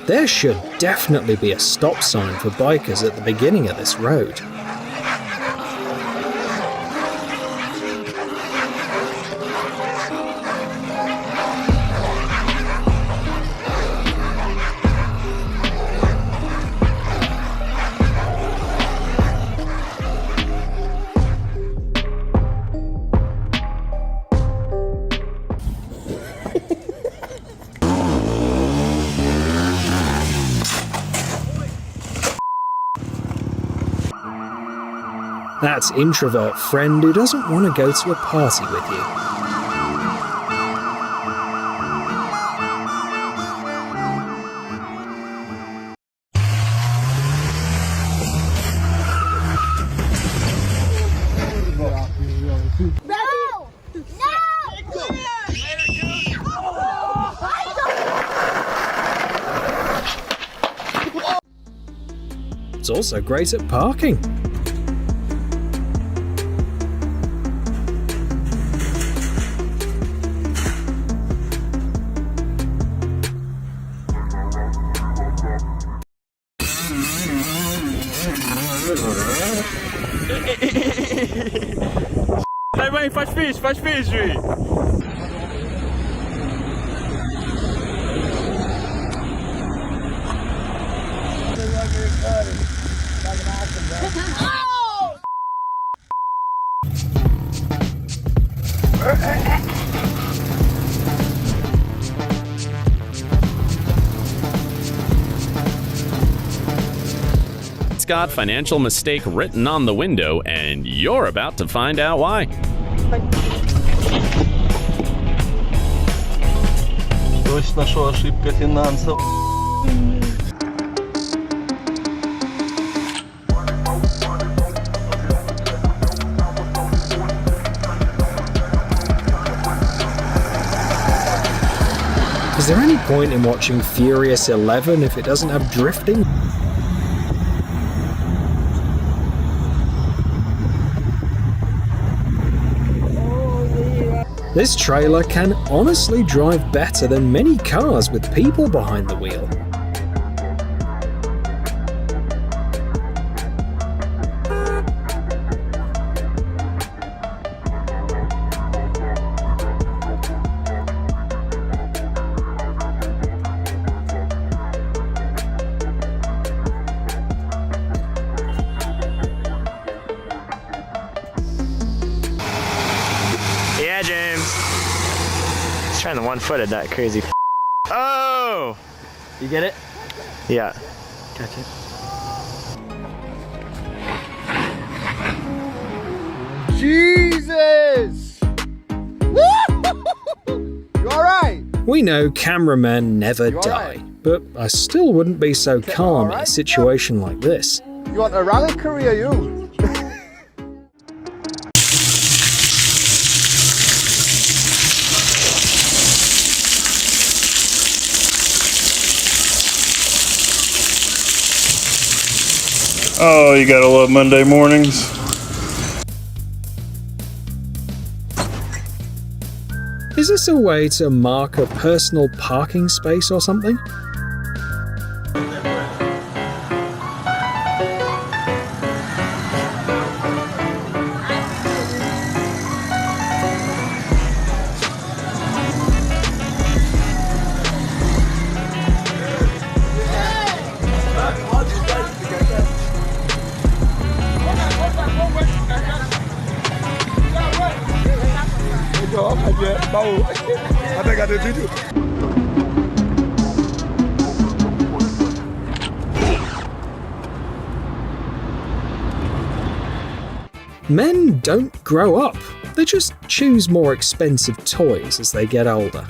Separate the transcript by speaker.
Speaker 1: There should definitely be a stop sign for bikers at the beginning of this road. That's introvert friend who doesn't want to go to a party with you.
Speaker 2: No! No!
Speaker 1: It's also great at parking.
Speaker 3: Vai, mãe, faz fixe, juiz. It's got financial mistake written on the window, and you're about to find out why.
Speaker 4: Точно, что ошибка финансов.
Speaker 1: Is there any point in watching Furious 11 if it doesn't have drifting? This trailer can honestly drive better than many cars with people behind the wheel.
Speaker 5: Yeah, James. He's trying the one-footed, that crazy. Oh!
Speaker 1: You get it?
Speaker 5: Yeah.
Speaker 1: Catch it.
Speaker 6: Jesus! You alright?
Speaker 1: We know cameramen never die, but I still wouldn't be so calm in a situation like this.
Speaker 6: You want a rally career, you?
Speaker 4: Oh, you gotta love Monday mornings.
Speaker 1: Is this a way to mark a personal parking space or something?
Speaker 6: I think I did too.
Speaker 1: Men don't grow up. They just choose more expensive toys as they get older.